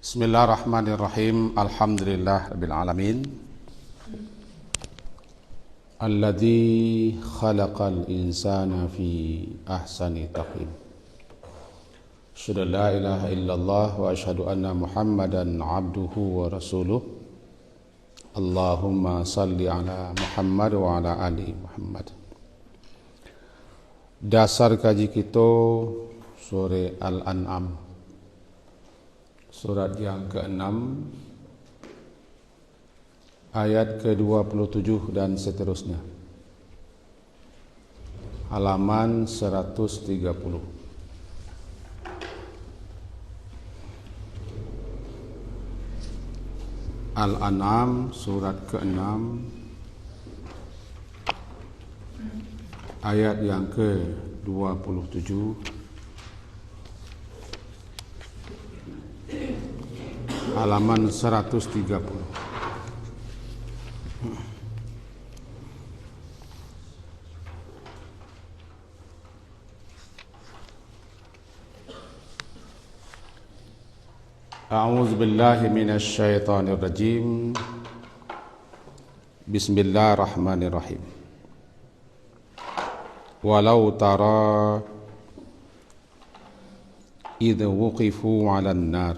Bismillahirrahmanirrahim. Alhamdulillahirabbil alamin. Alladzi khalaqal insana fi ahsani taqwim. Asyhadu an la ilaha illallah wa asyhadu anna Muhammadan abduhu wa rasuluh. Allahumma salli ala Muhammad wa ala ali Muhammad. Dasar kaji kita sore Al-An'am, surat yang ke-6 ayat ke-27 dan seterusnya, halaman 130. Al-An'am surat ke-6 ayat yang ke-27 halaman 130. A'udzu billahi minasy syaithanir rajim. Bismillahirrahmanirrahim. Walau tara idh wuqifu 'alan nar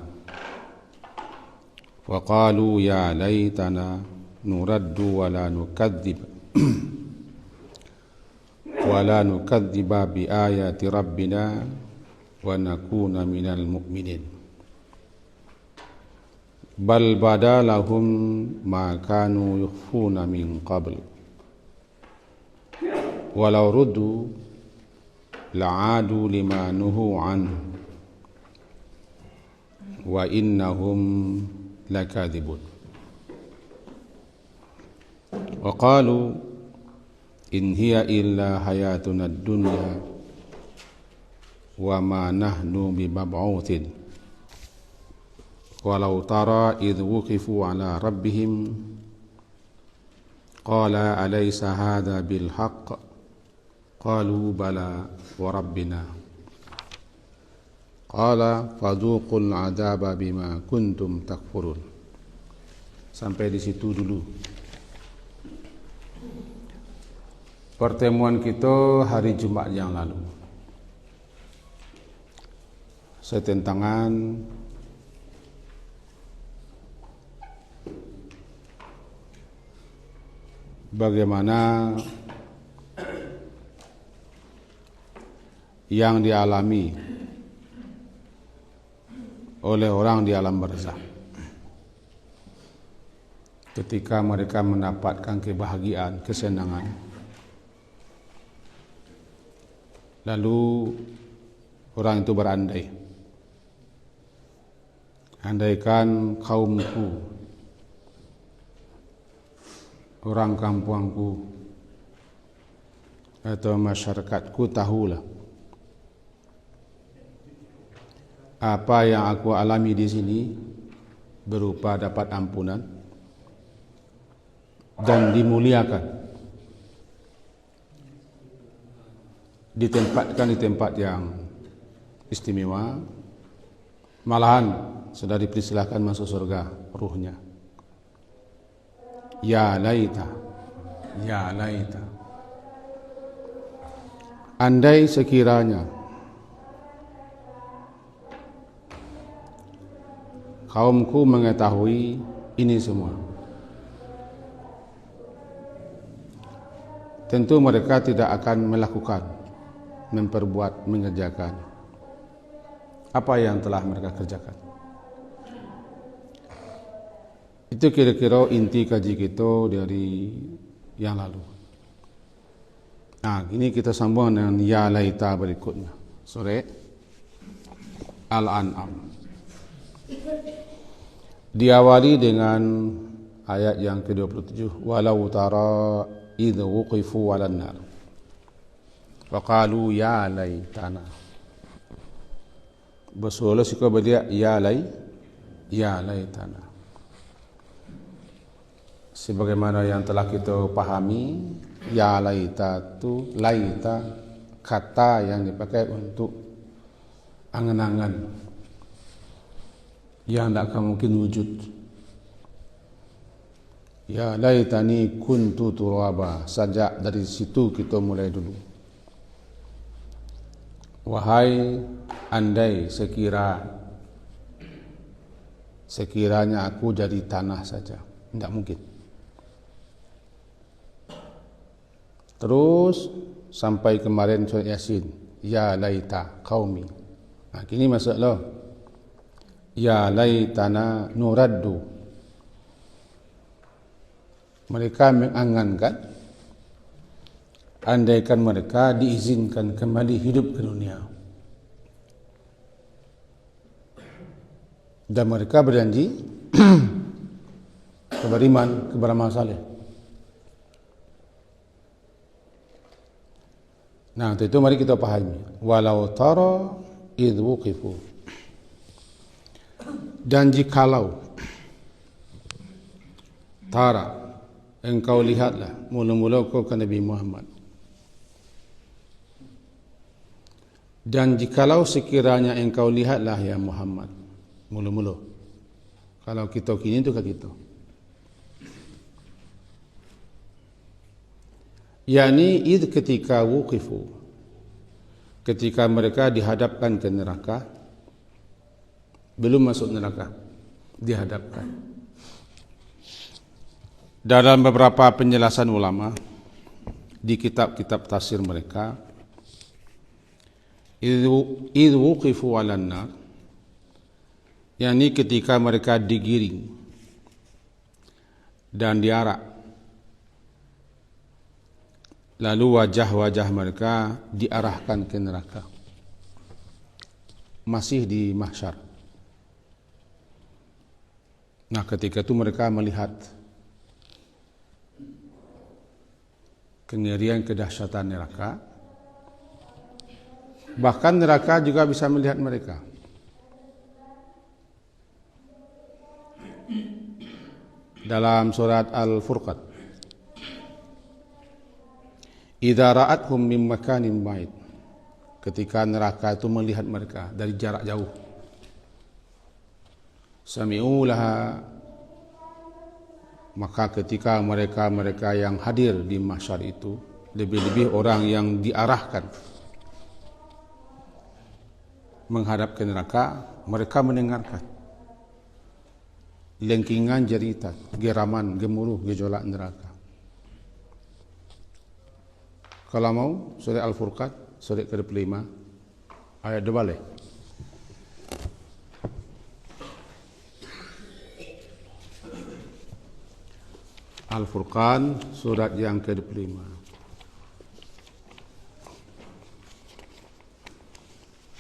wa qalu ya laitana nuraddu wa la nukadziba bi ayati rabbina wa nakuna minal mu'minin. Bal badalahum ma kanu yukhfuna min qabl walau ruddu la'adu lima nuhu anhu wa innahum lakadzibun. Wa qalu in hiya illa hayatuna ad-dunya wa ma nahnu bimab'utsin. Walau tara idh wuqifu ala rabbihim qala alaysa hadha bil haqq qalu bala wa rabbina qala fadhuqul adzaba bima kuntum takfurun. Sampai di situ dulu pertemuan kita hari Jumat yang lalu. Setentangan bagaimana yang dialami oleh orang di alam barzakh ketika mereka mendapatkan kebahagiaan, kesenangan, lalu orang itu berandai, andaikan kaumku, orang kampungku atau masyarakatku tahulah apa yang aku alami di sini berupa dapat ampunan dan dimuliakan, ditempatkan di tempat yang istimewa, malahan sudah dipersilahkan masuk surga ruhnya. Ya laita, ya laita. Andai sekiranya kaumku mengetahui ini semua, tentu mereka tidak akan melakukan, memperbuat, mengerjakan apa yang telah mereka kerjakan. Itu kira-kira inti kaji kita dari yang lalu. Nah, ini kita sambung dengan ya laita berikutnya. Surah Al-An'am. Diawali dengan ayat yang ke-27. Walau tara idh wuqifu 'alan nar wa qalu ya laitana. Bersolah sikap dia ya laitana. Sebagaimana yang telah kita pahami, ya laita itu, laita kata yang dipakai untuk angan-angan, yang tidak akan mungkin wujud. Ya laitani kuntu turaba, sajak dari situ kita mulai dulu. Wahai andai sekiranya aku jadi tanah saja. Tidak mungkin. Terus sampai kemarin surat Yasin, ya laita qaumi. Nah, kini masuk lo. Ya laitana nuraddu. Mereka mengangankan andaikan mereka diizinkan kembali hidup ke dunia. Dan mereka berjanji beriman kepada Maha Saleh. Nah, untuk itu mari kita pahami. Walau tara idh wuqifu. Dan jikalau tara, engkau lihatlah mula-mula kau ke Nabi Muhammad. Dan jikalau sekiranya engkau lihatlah ya Muhammad, mula-mula. Kalau kita kini itu ke kita. Yani id ketika wuqifu, ketika mereka dihadapkan ke neraka, belum masuk neraka, dihadapkan. Dalam beberapa penjelasan ulama di kitab-kitab tafsir mereka, id wuqifu 'alan nar, yakni ketika mereka digiring dan diarak, lalu wajah-wajah mereka diarahkan ke neraka, masih di mahsyar. Nah, ketika itu mereka melihat kengerian kedahsyatan neraka. Bahkan neraka juga bisa melihat mereka. Dalam surat Al-Furqan, idza ra'athum min makanin ba'id, ketika neraka itu melihat mereka dari jarak jauh, sami'u laha, maka ketika mereka yang hadir di mahsyar itu, lebih-lebih orang yang diarahkan menghadap ke neraka, mereka mendengarkan lengkingan jerita, geraman, gemuruh, gejolak neraka. Kalau mau, surat Al-Furqan, surat ke-25, ayat 2 balik. Al-Furqan, surat yang ke-25.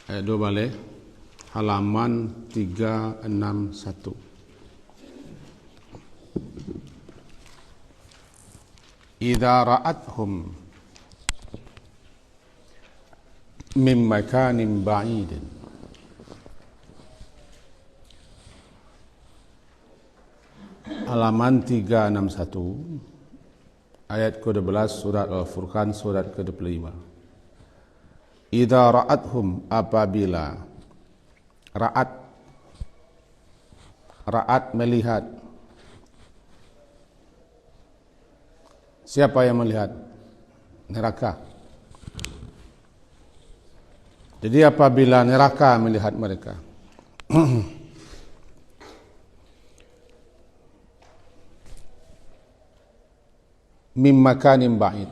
Ayat 2 balik, halaman 361. Idza ra'athum min makanin ba'idin, halaman 361, ayat ke-12 surat Al-Furqan, surat ke-25. Idza ra'athum, apabila ra'at melihat. Siapa yang melihat? Neraka. Jadi apabila neraka melihat mereka, mim makanin ba'id,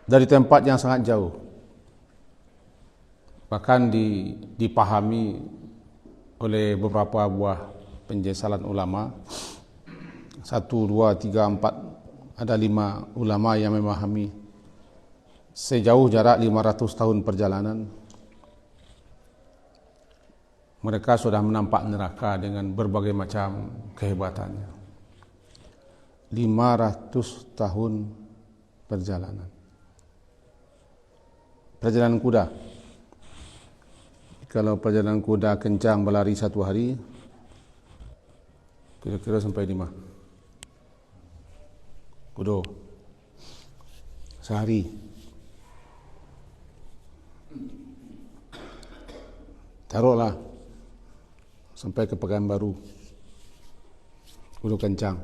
dari tempat yang sangat jauh, bahkan dipahami oleh beberapa buah penjelasan ulama, 1, 2, 3, 4, ada 5 ulama yang memahami sejauh jarak 500 tahun perjalanan mereka sudah menampak neraka dengan berbagai macam kehebatannya. 500 tahun perjalanan. Perjalanan kuda. Kalau perjalanan kuda kencang berlari 1 hari, kira-kira sampai 5 kuda sehari. taruhlah sampai ke Pekanbaru, Ulu Kencang.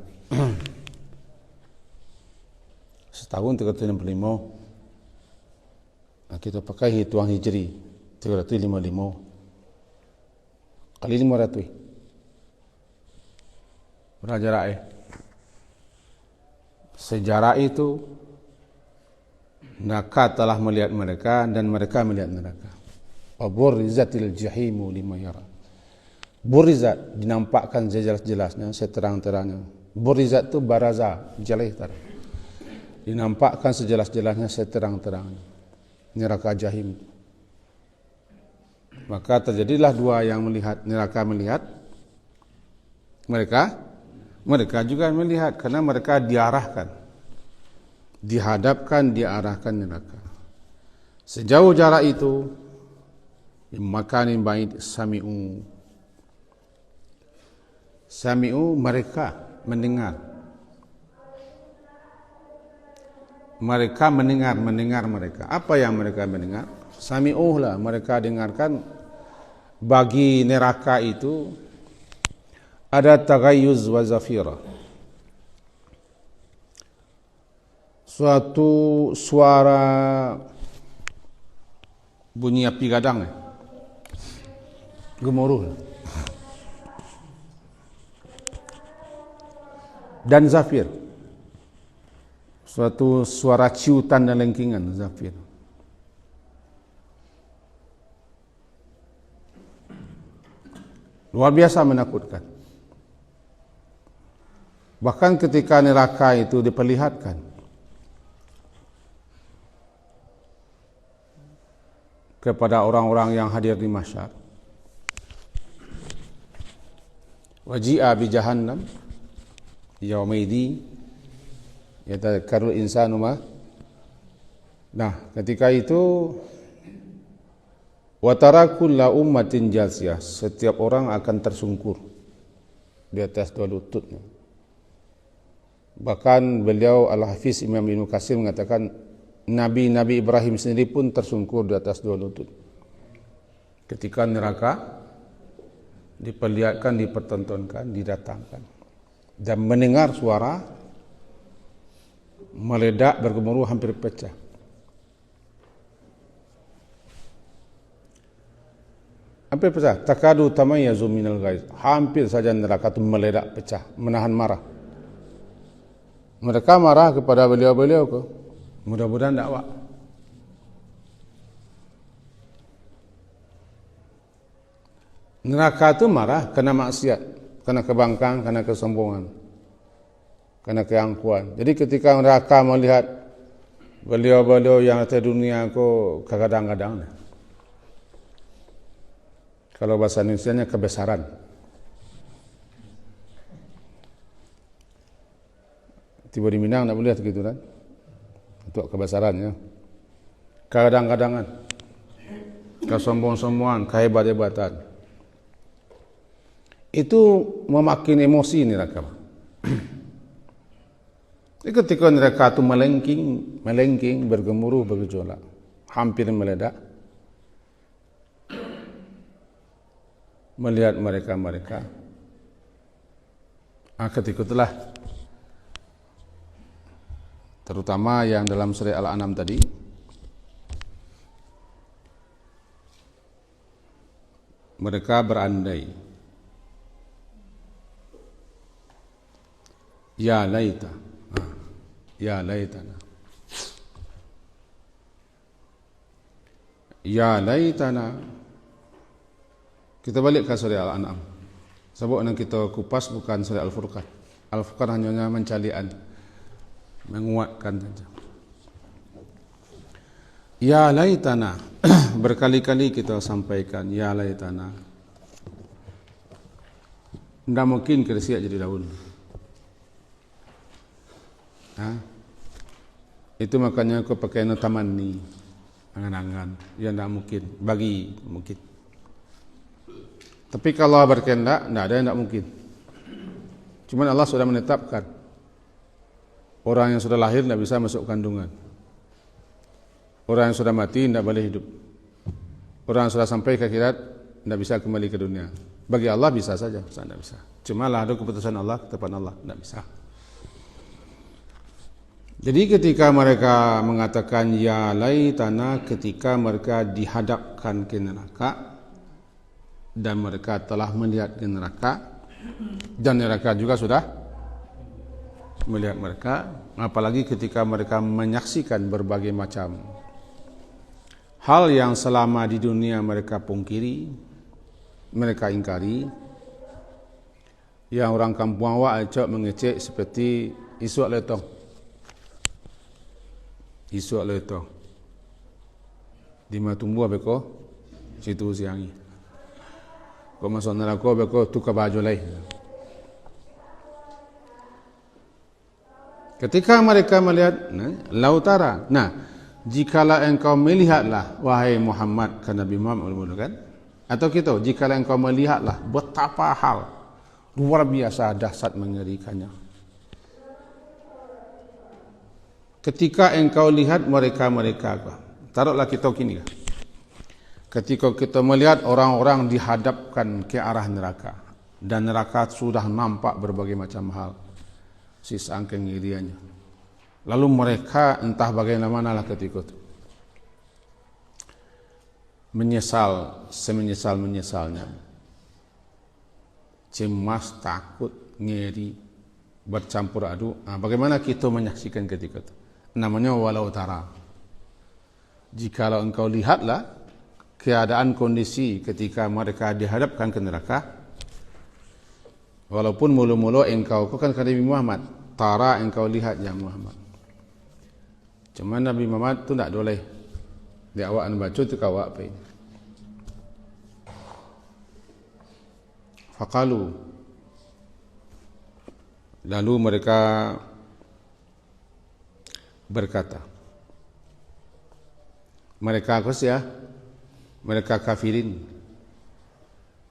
Setahun 365. Nah, kita pakai hitungan hijri 355 kali 500. Berapa jarak? Sejarah itu neraka telah melihat mereka dan mereka melihat neraka. Waburrizatil jahimu liman yara. Burizat, dinampakkan sejelas-jelasnya, seterang-terangnya. Burizat itu baraza, jelas terang. Dinampakkan sejelas-jelasnya, seterang-terangnya. Neraka jahim. Maka terjadilah dua yang melihat. Neraka melihat, mereka juga melihat, karena mereka diarahkan, dihadapkan, diarahkan neraka. Sejauh jarak itu, makanin ba'id sami'u mereka mendengar. Mereka mendengar mereka. Apa yang mereka mendengar? Sami'uh lah, mereka dengarkan. Bagi neraka itu ada tagayyuz wa zafira, suatu suara bunyi api gadang, gemuruh, dan zafir, suatu suara ciutan dan lengkingan, zafir. Luar biasa menakutkan. Bahkan ketika neraka itu diperlihatkan, kepada orang-orang yang hadir di mahsyar, waji'a bi jahannam yaumaidi yatadhakkarul insanu ma. Nah, ketika itu wa tara kullu ummatin jasiyah, setiap orang akan tersungkur di atas dua lututnya. Bahkan beliau Al-Hafiz Imam Ibnu Katsir mengatakan Nabi Ibrahim sendiri pun tersungkur di atas dua lutut ketika neraka diperlihatkan, dipertontonkan, didatangkan, dan mendengar suara meledak, bergemuruh, hampir pecah. Hampir pecah. Takadu tamayyazu minal ghaiz. Hampir saja neraka itu meledak, pecah, menahan marah. Mereka marah kepada beliau-beliau ke, mudah-mudahan dakwah. Neraka itu marah karena maksiat, karena kebangkang, karena kesombongan, karena keangkuhan. Jadi ketika neraka melihat beliau-beliau yang ada di dunia kok kadang-kadang, kalau bahasa Indonesianya kebesaran. Tiba di Minang tak boleh gitu kan? Untuk kebesarannya. Kadang-kadangan, kesombong-sombongan, kehebat-hebatan. Itu memakin emosi neraka. Ketika neraka itu melengking, bergemuruh, bergejolak, hampir meledak, melihat mereka, ketika itulah, terutama yang dalam surah Al-An'am tadi, mereka berandai, ya laitana. Kita balik ke surah Al-An'am. Sebab yang kita kupas bukan surah Al-Furqan. Al-Furqan hanya mencalian, menguatkan saja. Ya laitana. Berkali-kali kita sampaikan ya laitana. Tidak mungkin kersiak jadi daun. Itu makanya aku pakai tamanni, angan-angan. Ya tidak mungkin, bagi mungkin. Tapi kalau Allah berkehendak, tidak ada yang tidak mungkin. Cuma Allah sudah menetapkan orang yang sudah lahir tidak bisa masuk kandungan. Orang yang sudah mati tidak boleh hidup. Orang yang sudah sampai ke akhirat tidak bisa kembali ke dunia. Bagi Allah bisa saja, tidak bisa. Cuma lah ada keputusan Allah, ketetapan Allah, tidak bisa. Jadi ketika mereka mengatakan ya laitana, ketika mereka dihadapkan ke neraka dan mereka telah melihat ke neraka dan neraka juga sudah melihat mereka, apalagi ketika mereka menyaksikan berbagai macam hal yang selama di dunia mereka pungkiri, mereka ingkari, yang orang kampung awak acak mengecek seperti isu letong. Isu letong. Di matumbuh beko situ siangi. Kau masuk neraka beko tukar baju lain. Ketika mereka melihat lautara. Nah, jikalau engkau melihatlah wahai Muhammad, kan Nabi Muhammad kan? Atau kita, jikalau engkau melihatlah betapa hal luar biasa dahsyat mengerikannya. Ketika engkau lihat mereka-mereka, taruhlah kita kini. Ketika kita melihat orang-orang dihadapkan ke arah neraka dan neraka sudah nampak berbagai macam hal, sisaan kengiriannya. Lalu mereka entah bagaimanalah ketika itu menyesal, semenyesal-menyesalnya, cemas, takut, ngeri, bercampur aduk. Bagaimana kita menyaksikan ketika itu? Namanya walau tara. Jikalau engkau lihatlah keadaan kondisi ketika mereka dihadapkan ke neraka, walaupun mulu-mulu engkau kan Nabi Muhammad, tara engkau lihat ya Muhammad. Cuma Nabi Muhammad tu tak boleh di awak baca tu kau apa ini. Faqalu, lalu mereka berkata, mereka kafir, mereka kafirin,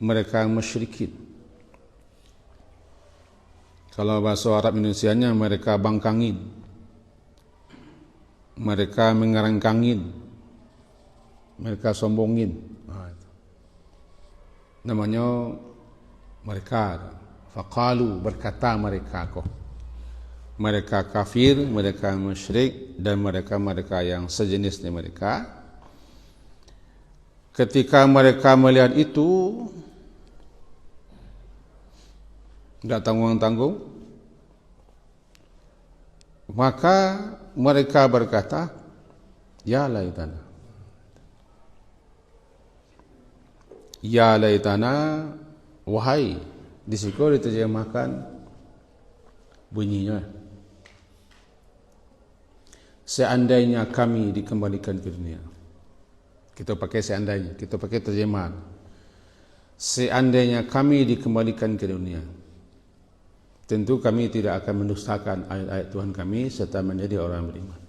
mereka musyrikin. Kalau bahasa Arab Indonesianya mereka bangkangin, mereka mengerangkangin, mereka sombongin. Namanya mereka. Faqalu, berkata mereka kok. Mereka kafir, mereka musyrik, dan mereka yang sejenisnya mereka. Ketika mereka melihat itu, tidak tanggung-tanggung, maka mereka berkata, ya laitana. Ya laitana, wahai, di situ diterjemahkan bunyinya, seandainya kami dikembalikan ke dunia. Kita pakai seandainya, kita pakai terjemahan. Seandainya kami dikembalikan ke dunia, tentu kami tidak akan mendustakan ayat-ayat Tuhan kami serta menjadi orang beriman.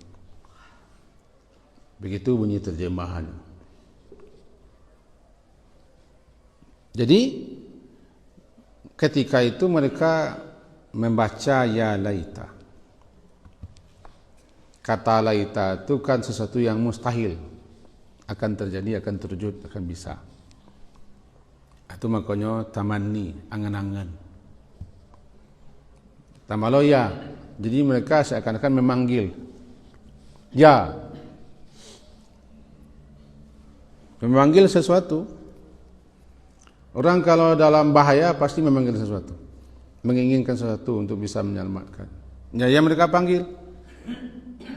Begitu bunyi terjemahan. Jadi ketika itu mereka membaca ya laita. Kata laita itu kan sesuatu yang mustahil akan terjadi, akan terwujud, akan bisa. Itu makanya tamanni, angan-angan. Tamalo ya. Jadi mereka seakan-akan memanggil. Ya. Memanggil sesuatu. Orang kalau dalam bahaya pasti memanggil sesuatu. Menginginkan sesuatu untuk bisa menyelamatkan. Ya mereka panggil.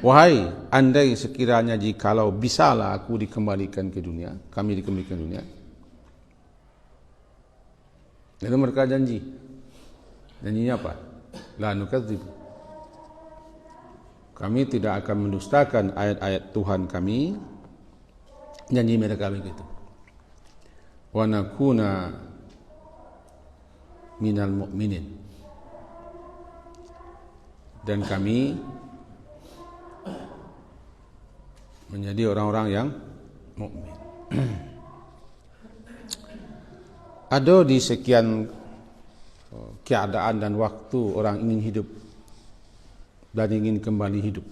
Wahai, andai sekiranya jikalau bisalah aku dikembalikan ke dunia, kami dikembalikan ke dunia. Lalu mereka janji. Janjinya apa? La nukadzib. Kami tidak akan mendustakan ayat-ayat Tuhan kami. Janji mereka begitu. Wa nakuna minal mu'minin. Dan kami menjadi orang-orang yang mukmin. Ada di sekian keadaan dan waktu orang ingin hidup dan ingin kembali hidup.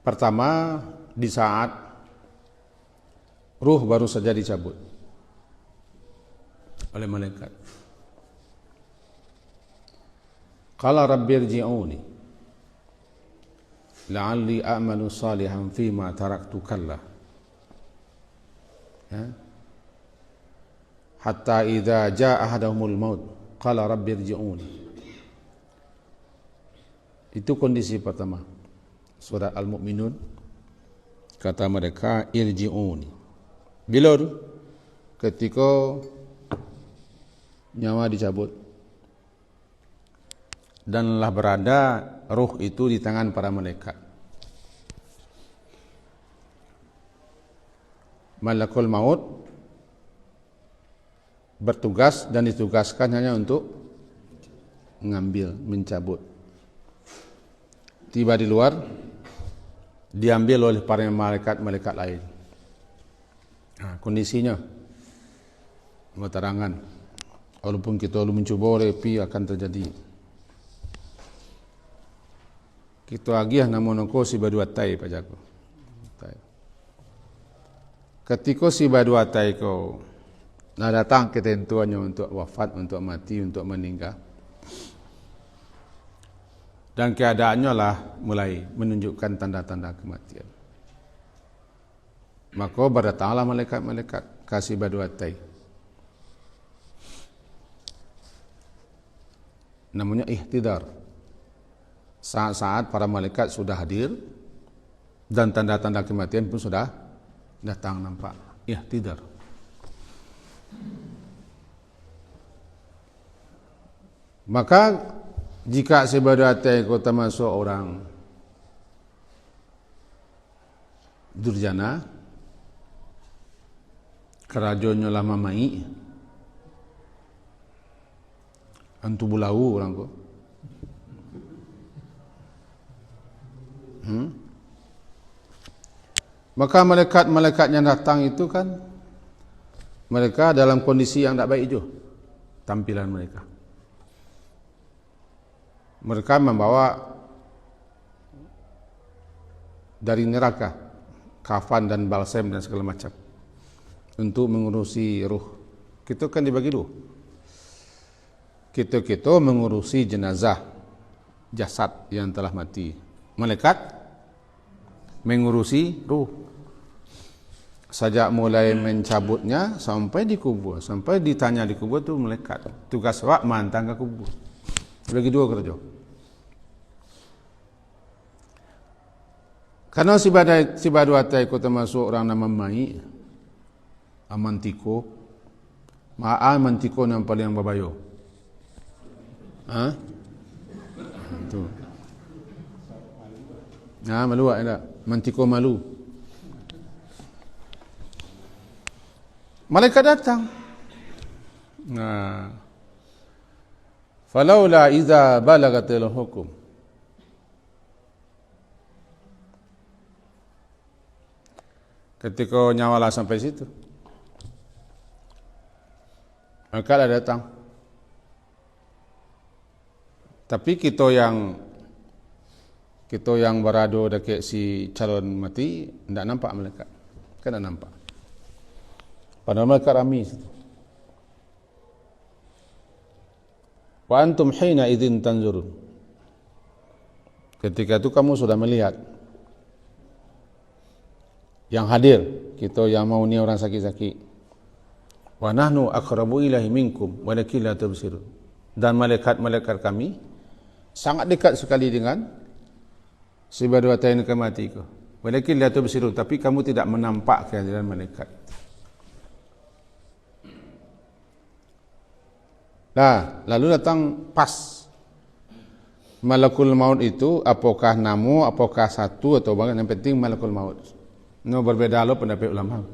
Pertama, di saat ruh baru saja dicabut oleh malaikat. Qala rabbi irji'uni la'alli a'malu salihan fima taraktu kalla. Ya. Hatta idza jaa ahadahumul maut qala rabbi irji'uni. Itu kondisi pertama. Surah Al-Mu'minun kata mereka irji'uni. Bila tu? Ketika nyawa dicabut danlah berada ruh itu di tangan para malaikat. Malakul maut bertugas dan ditugaskan hanya untuk mengambil, mencabut. Tiba di luar, diambil oleh para malaikat-malaikat lain. Nah, kondisinya keterangan, walaupun kita mencuba repi akan terjadi. Kita agiah namun ko si badu atai pajaku. Ketika si badu atai ko datang ketentuannya untuk wafat, untuk mati, untuk meninggal. Dan keadaannya lah mulai menunjukkan tanda-tanda kematian. Maka berdatanglah malaikat-malaikat kasih badu atai. Namanya ihtidar. Saat-saat para malaikat sudah hadir dan tanda-tanda kematian pun sudah datang nampak. Ihtidar. Maka jika sebadatai kau termasuk orang durjana, kerajonnya lama mai, antu bulau orang ko. Maka malaikat-malaikat yang datang itu kan mereka dalam kondisi yang tak baik juga tampilan mereka. Mereka membawa dari neraka kafan dan balsam dan segala macam untuk mengurusi ruh. Kita kan dibagi dua. Kita mengurusi jenazah jasad yang telah mati. Malaikat mengurusi ruh. Sejak mulai mencabutnya sampai dikubur, sampai ditanya di kubur tu malaikat. Tugas awak mantang ke kubur. Bagi dua kerja. Karena si badu atai ko termasuk orang nama mai amantiko. Amantiko yang paling babayo. Itu. Malu ada. Mantiko malu. Malaikat datang. Falaula idza balagatil hukum. Ketika nyawalah sampai situ, maka ada datang. Tapi kita yang berado dekat si calon mati tidak nampak malaikat, kan tak nampak. Padahal malaikat ramai situ. Wa antum hina idzin tanzurun. Ketika itu kamu sudah melihat yang hadir, kita yang mau ni orang sakit-sakit. Wa nahnu aqrabu ilaihi minkum walakin la tubsirun. Dan malaikat-malaikat kami sangat dekat sekali dengan si badu atai yang mati ko. Walakin la tubsirun, tapi kamu tidak menampak kehadiran malaikat. Nah, lalu datang pas malakul maut itu, apakah namu, apakah satu atau banyak, yang penting malakul maut. No, berbeda lo pendapat ulama.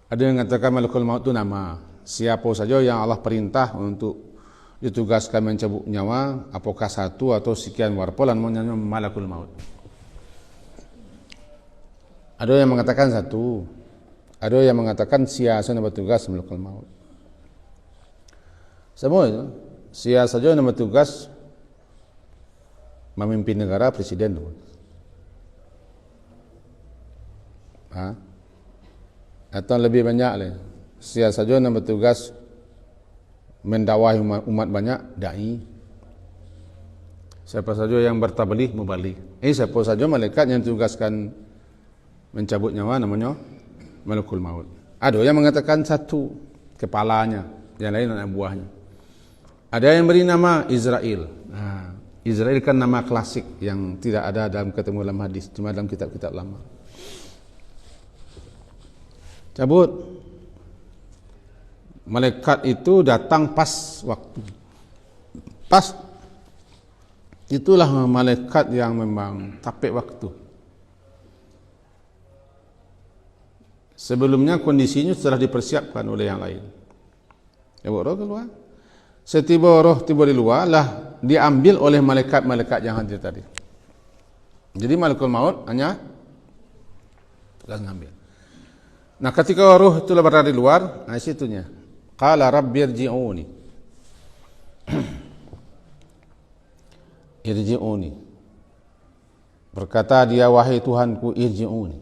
Ada yang mengatakan malakul maut itu nama. Siapa saja yang Allah perintah untuk ditugaskan mencabut nyawa, apakah satu atau sekian warpolan namanya malakul maut. Ada yang mengatakan satu, ada yang mengatakan siasa yang bertugas malakul maut. Semua itu, siapa saja yang bertugas memimpin negara, presiden. atau lebih banyak lah. Siapa saja yang bertugas mendakwahi umat banyak, dai. Siapa saja yang bertabligh, mubalik. Siapa saja malaikat yang tugaskan mencabut nyawa namanya malakul maut. Ada yang mengatakan satu kepalanya, yang lain anak buahnya. Ada yang beri nama Israel. Israel kan nama klasik yang tidak ada ketemu dalam hadis, cuma dalam kitab-kitab lama. Cabut. Malaikat itu datang pas waktu. Pas. Itulah malaikat yang memang tapik waktu. Sebelumnya kondisinya sudah dipersiapkan oleh yang lain. Roh keluar. Setiba roh tiba di luar lah diambil oleh malaikat-malaikat yang hadir tadi. Jadi malakul maut hanya tugas ngambil. Nah, ketika roh itu berada di luar, situnya. Qala rabbirji'uni. Irji'uni. Berkata dia, wahai Tuhanku, irji'uni.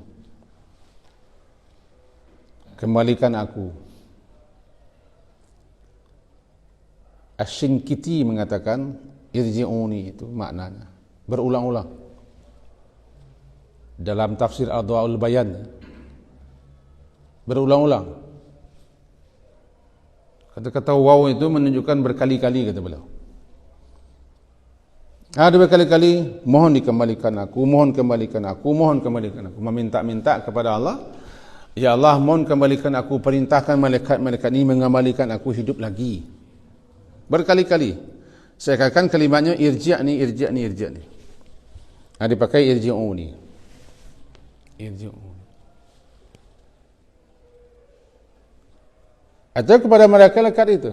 Kembalikan aku. Asy-Syinkiti mengatakan irji'uni itu maknanya berulang-ulang. Dalam tafsir Adwa'ul Bayan berulang-ulang. Kata-kata waw itu menunjukkan berkali-kali, kata beliau. Ada berkali-kali, mohon dikembalikan aku, mohon kembalikan aku, mohon kembalikan aku. Meminta-minta kepada Allah, ya Allah, mohon kembalikan aku, perintahkan malaikat-malaikat ini mengembalikan aku hidup lagi. Berkali-kali. Saya katakan kalimatnya irji'ni, irji'ni, irji'ni. Dipakai irji'uni. Irji'uni. Atau kepada malaikat-malaikat itu.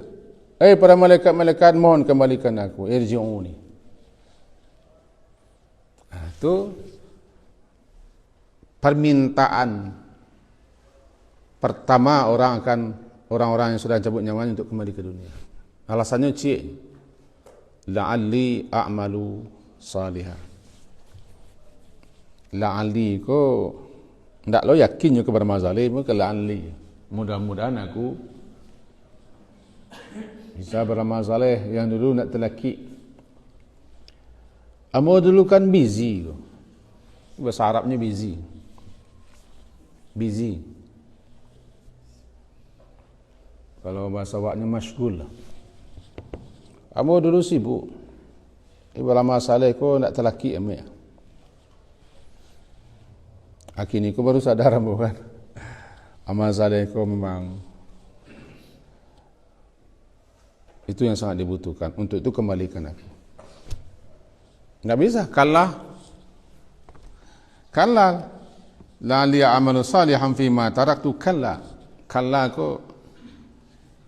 Para malaikat-malaikat, mohon kembalikan aku, irji'uni. Itu permintaan pertama orang-orang yang sudah cabut nyawanya untuk kembali ke dunia. Alasannya la'alli a'malu salihah. La'alli ko ndak lo yakin kepada mazalim ke la'alli. Mudah-mudahan aku bisa beramal saleh yang dulu nak telaki. Amo dulu kan busy. Bahasa Arabnya busy. Busy. Kalau bahasa waknya masyghul lah. Amo dulu sibuk. Beramal saleh ko nak telaki ame. Akhirnya ko baru sadar amo kan. Amal saleh ko memang itu yang sangat dibutuhkan. Untuk itu kembalikan aku. Enggak bisa, kalah la li amalu salihan fi ma taraktu kalla ko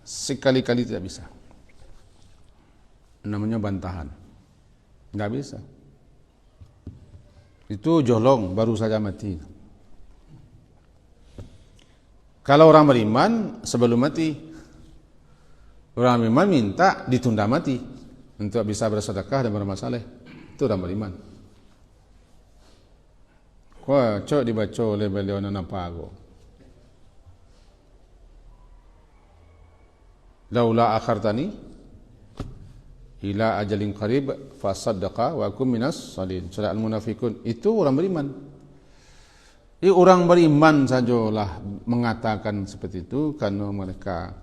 sekali-kali tidak bisa, namanya bantahan, enggak bisa. Itu jolong baru saja mati. Kalau orang beriman sebelum mati, orang beriman minta ditunda mati untuk bisa bersedekah dan beramal saleh. Itu orang beriman. Wah, cok dibaca oleh beliau Nanapago. Laula akhartani ila ajalin qarib fasaddaqa wa akum minas salin. Surah Al-Munafiqun. Itu orang beriman. Orang beriman sajalah mengatakan seperti itu karena mereka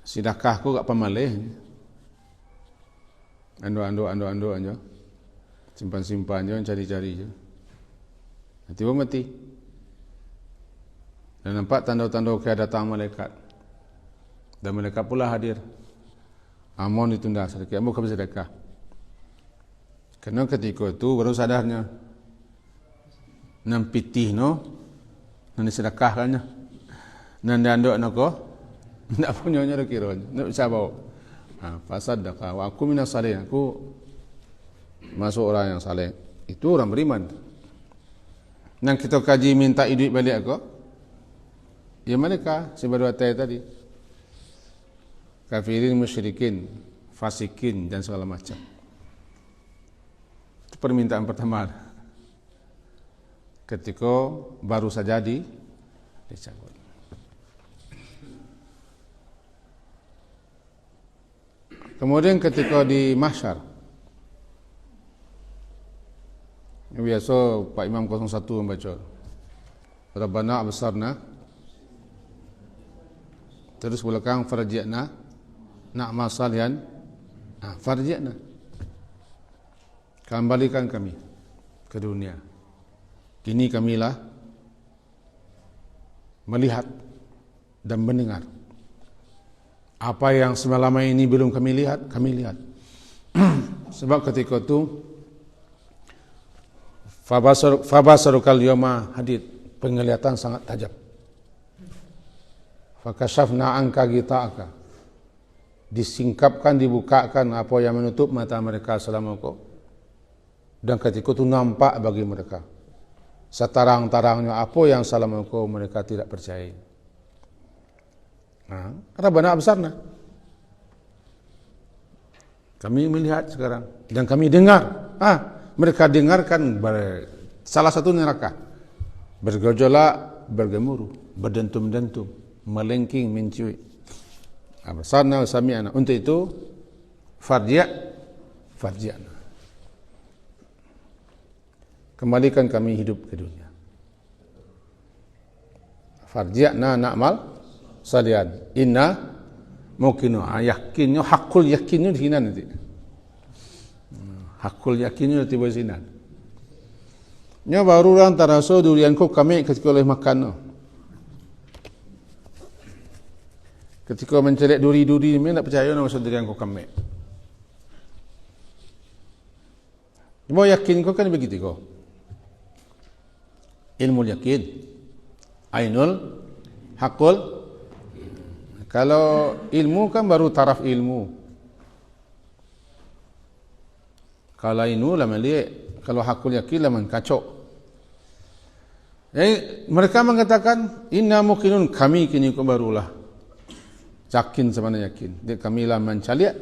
sedekahku gak pemalih. Ando aja. Simpan-simpan aja, cari-cari aja. Tiba mati. Dan nampak tanda-tanda kedatangan malaikat. Dan malaikat pula hadir. Amon ditunda sedekah, amon kabeh sedekah. Karena ketika itu baru sadarnya. Nan pitih no. Nan sedekah kannya. Nan dandok nako. Ndak punya nya kira. Ndak bisa bawa. Fasaddaqa wa aku minas salih. Aku masuk orang yang saleh. Itu orang beriman. Yang kita kaji minta duit balik aku. Ya mereka sebab tadi. Kafirin, musyrikin, fasikin dan segala macam. Itu permintaan pertama. Ketika baru saja dicabut. Kemudian ketika di mahsyar, biasa Pak Imam 01 membaca Rabbana absarna, terus belakang farji'na na'mal salihan, farji'na, kembalikan kami ke dunia. Kini kamilah melihat dan mendengar apa yang selama ini belum kami lihat, kami lihat. Sebab ketika itu fabasarukal yawma hadid, penglihatan sangat tajam. Fakashafna anka gita'aka, disingkapkan, dibukakan apa yang menutup mata mereka selama itu. Dan ketika itu nampak bagi mereka setarang-tarangnya apa yang selama itu mereka tidak percaya. Rabbana absarna, kami melihat sekarang dan kami dengar. Mereka dengarkan salah satu neraka bergejolak, bergemuruh, berdentum-dentum, melengking, mencui. Absarna sami'na. Untuk itu farji'na, kembalikan kami hidup ke dunia. Farji'na na'mal salihan inna mungkinu, yakinnya, hakul yakinnya di sini nanti. Hakul yakinnya di bawah sini. Nya baru orang taraso durian ko kami ketika oleh makan. Ketika mencelek duri-duri ni tak percaya nak masuk durian ko kami. Mau yakin ko kan begitu ko. Ilmu yakin, ainul hakul. Kalau ilmu kan baru taraf ilmu. Kalau ilmu lah melihat, kalau hakul yakin lah kacau. Mereka mengatakan inna muqinun, kami kini ko barulah yakin sebenarnya yakin. Kami lah mencaliak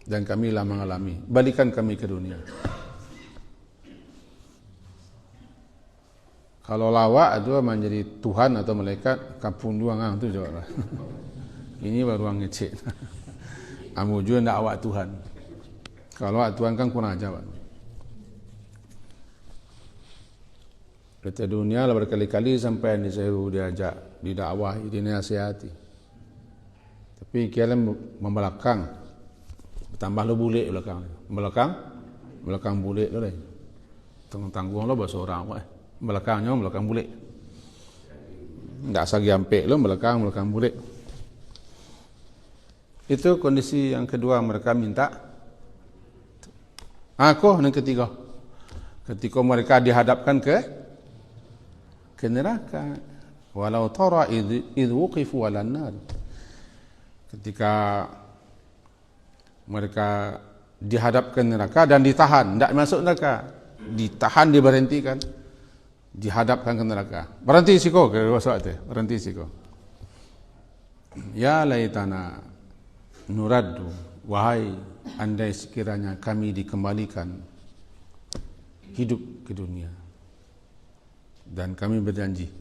dan kami lah mengalami. Balikan kami ke dunia. Kalau lawak itu menjadi Tuhan atau malaikat, kampung duang tu jawab. Ini baru orang ngecek. Amu juga nak awak Tuhan. Kalau awak Tuhan kan kurang ajar. Kita dunia lah berkali-kali sampai diseru, diajak, didakwahi, dinasihati. Tapi kalian membelakang, tambah lo bulik belakang bulik lo deh. Tanggung lo bahasa orang. Belakangnya belakang bulik. Tak sagi ampek lo belakang bulik. Itu kondisi yang kedua mereka minta. Yang ketiga, ketika mereka dihadapkan ke neraka, walau tara idh wuqifu 'alan nar, ketika mereka dihadapkan neraka dan ditahan, tidak masuk neraka, ditahan, diberhentikan, dihadapkan ke neraka. Berhenti siko ke wasat, berhenti siko. Ya laitana nuraddu, wahai andai sekiranya kami dikembalikan hidup ke dunia, dan kami berjanji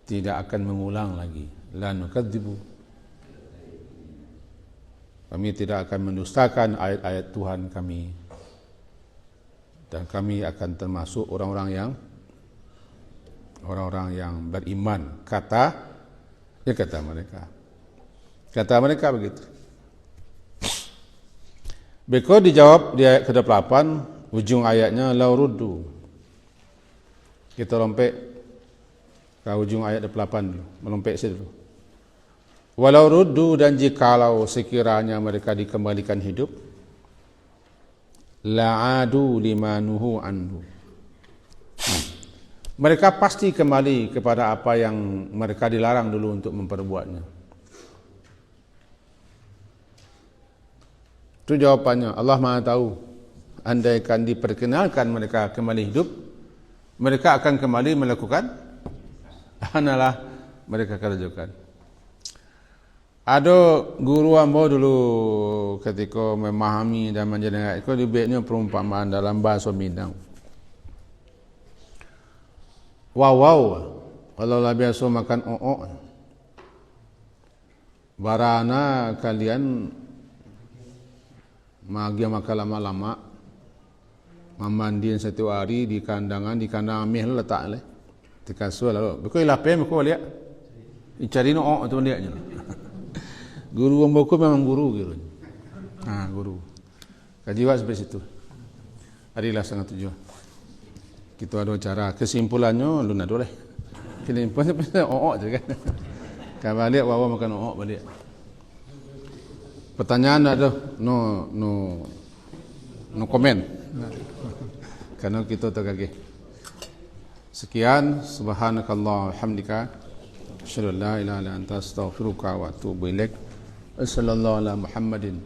tidak akan mengulang lagi, la nukadzibu, kami tidak akan mendustakan ayat-ayat Tuhan kami, dan kami akan termasuk orang-orang yang beriman. Kata mereka begitu. Beko dijawab di ayat ke-8, ujung ayatnya lauruddu. Kita lompek ke ujung ayat 8 dulu, melompek situ. Walau ruddu, dan jikalau sekiranya mereka dikembalikan hidup, la'adu limanuhu anhu, mereka pasti kembali kepada apa yang mereka dilarang dulu untuk memperbuatnya. Itu jawapannya. Allah Maha tahu, andaikan diperkenalkan mereka kembali hidup, mereka akan kembali melakukan analah mereka kerjakan. Ada guru ambo dulu ketika memahami dan menjenengan itu dibuatnya perumpamaan dalam bahasa Minang. Wow, Kalau lah biasa makan o'ok, barana kalian magi makan lama-lama, memandiin satu hari di kandang amih letak le, di kasur lalu. Bukan lapem, bukan lihat, cari o'ok tu lihat je. Guru omboku memang guru. Guru. Kajiwa sampai situ. Harilah 6:30. Kita ada cara. Kesimpulannya lu nak boleh. Kesimpulannya pasal o'ok je kan. Kalau balik wawa makan o'ok balik. Pertanyaan ada no komen. Karena kita tergagih. Sekian, subhanakallah walhamdika, asyhadu an la ilaha illa anta astaghfiruka wa atubu ilaik. Sallallahu ala Muhammadin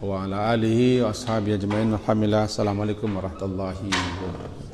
wa ala alihi wa ashabihi ajma'in. Alhamdulillah. Assalamualaikum warahmatullahi wabarakatuh.